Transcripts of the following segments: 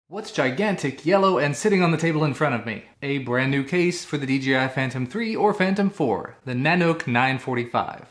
What's gigantic, yellow, and sitting on the table in front of me? A brand new case for the DJI Phantom 3 or Phantom 4, the Nanuk 945.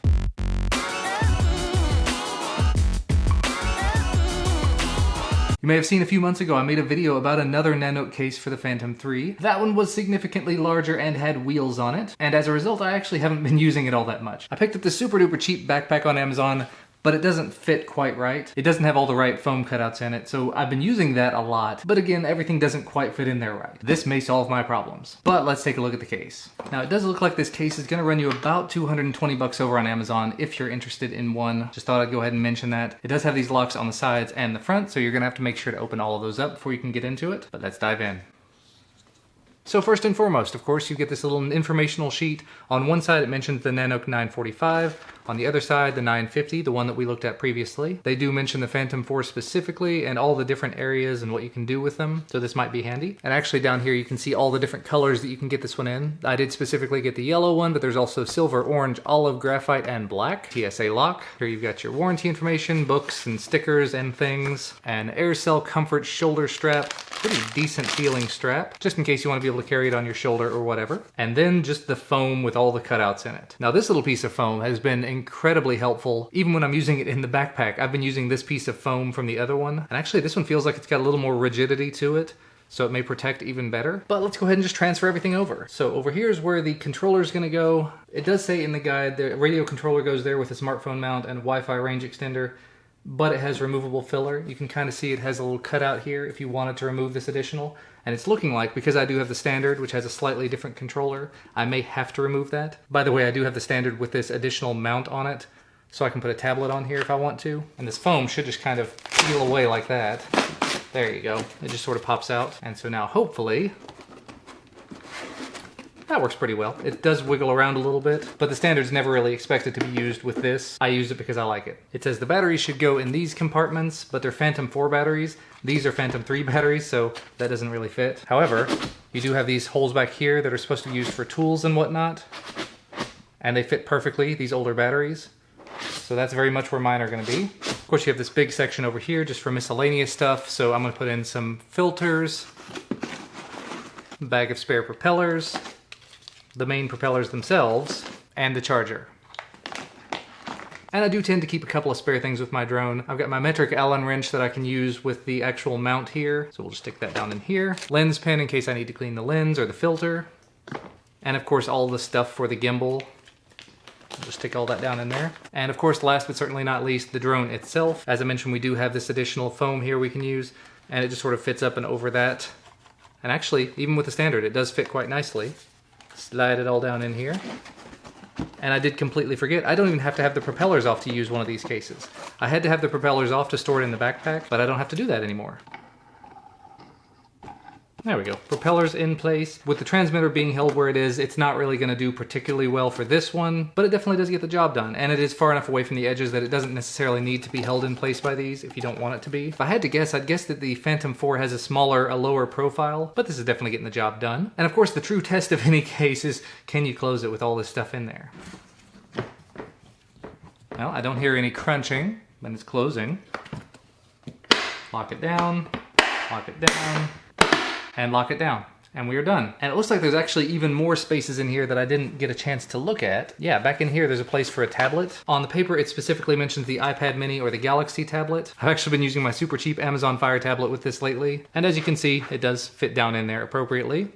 You may have seen a few months ago I made a video about another Nanuk case for the Phantom 3. That one was significantly larger and had wheels on it, and as a result I actually haven't been using it all that much. I picked up this super duper cheap backpack on Amazon, but it doesn't fit quite right. It doesn't have all the right foam cutouts in it, so I've been using that a lot. But again, everything doesn't quite fit in there right. This may solve my problems. But let's take a look at the case. Now it does look like this case is gonna run you about 220 bucks over on Amazon if you're interested in one. Just thought I'd go ahead and mention that. It does have these locks on the sides and the front, so you're gonna have to make sure to open all of those up before you can get into it. But let's dive in. So first and foremost, of course, you get this little informational sheet. On one side it mentions the Nanuk 945. On the other side, the 950, the one that we looked at previously. They do mention the Phantom 4 specifically and all the different areas and what you can do with them, so this might be handy. And actually down here you can see all the different colors that you can get this one in. I did specifically get the yellow one, but there's also silver, orange, olive, graphite, and black. PSA lock. Here you've got your warranty information, books and stickers and things. An AirCell Comfort shoulder strap. Pretty decent feeling strap, just in case you want to be able to carry it on your shoulder or whatever. And then just the foam with all the cutouts in it. Now this little piece of foam has been incredibly helpful. Even when I'm using it in the backpack, I've been using this piece of foam from the other one. And actually this one feels like it's got a little more rigidity to it, so it may protect even better. But let's go ahead and just transfer everything over. So over here is where the controller is gonna go. It does say in the guide the radio controller goes there with a smartphone mount and Wi-Fi range extender, but it has removable filler. You can kind of see it has a little cutout here if you wanted to remove this additional. And it's looking like, because I do have the standard, which has a slightly different controller, I may have to remove that. By the way, I do have the standard with this additional mount on it, so I can put a tablet on here if I want to. And this foam should just kind of peel away like that. There you go. It just sort of pops out. And so now hopefully, that works pretty well. It does wiggle around a little bit, but the standard's never really expected to be used with this. I use it because I like it. It says the batteries should go in these compartments, but they're Phantom 4 batteries. These are Phantom 3 batteries, so that doesn't really fit. However, you do have these holes back here that are supposed to be used for tools and whatnot, and they fit perfectly, these older batteries. So that's very much where mine are gonna be. Of course, you have this big section over here just for miscellaneous stuff, so I'm gonna put in some filters, a bag of spare propellers, the main propellers themselves, and the charger. And I do tend to keep a couple of spare things with my drone. I've got my metric Allen wrench that I can use with the actual mount here, so we'll just stick that down in here. Lens pen in case I need to clean the lens or the filter. And of course all the stuff for the gimbal. We'll just stick all that down in there. And of course, last but certainly not least, the drone itself. As I mentioned, we do have this additional foam here we can use, and it just sort of fits up and over that. And actually, even with the standard, it does fit quite nicely. Slide it all down in here. And I did completely forget, I don't even have to have the propellers off to use one of these cases. I had to have the propellers off to store it in the backpack, but I don't have to do that anymore. There we go, propellers in place. With the transmitter being held where it is, it's not really gonna do particularly well for this one, but it definitely does get the job done. And it is far enough away from the edges that it doesn't necessarily need to be held in place by these if you don't want it to be. If I had to guess, I'd guess that the Phantom 4 has a lower profile, but this is definitely getting the job done. And of course, the true test of any case is, can you close it with all this stuff in there? Well, I don't hear any crunching when it's closing. Lock it down, and lock it down. And we are done. And it looks like there's actually even more spaces in here that I didn't get a chance to look at. Yeah, back in here there's a place for a tablet. On the paper it specifically mentions the iPad mini or the Galaxy tablet. I've actually been using my super cheap Amazon Fire tablet with this lately. And as you can see, it does fit down in there appropriately.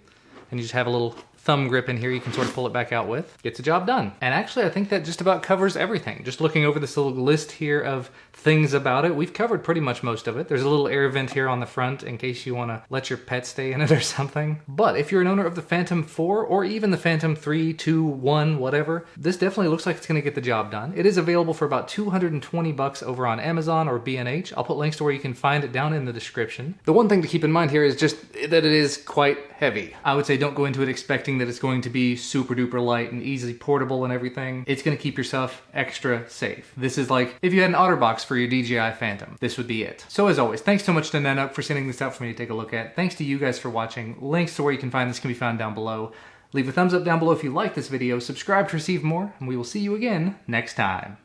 And you just have a little thumb grip in here you can sort of pull it back out with. Gets the job done. And actually I think that just about covers everything. Just looking over this little list here of things about it, we've covered pretty much most of it. There's a little air vent here on the front in case you want to let your pet stay in it or something. But if you're an owner of the Phantom 4 or even the Phantom 3, 2, 1, whatever, this definitely looks like it's going to get the job done. It is available for about 220 bucks over on Amazon or B&H. I'll put links to where you can find it down in the description. The one thing to keep in mind here is just that it is quite heavy. I would say don't go into it expecting that it's going to be super duper light and easily portable and everything. It's going to keep yourself extra safe. This is like if you had an OtterBox for your DJI Phantom, this would be it. So as always, thanks so much to Nanuk for sending this out for me to take a look at. Thanks to you guys for watching. Links to where you can find this can be found down below. Leave a thumbs up down below if you like this video, subscribe to receive more, and we will see you again next time.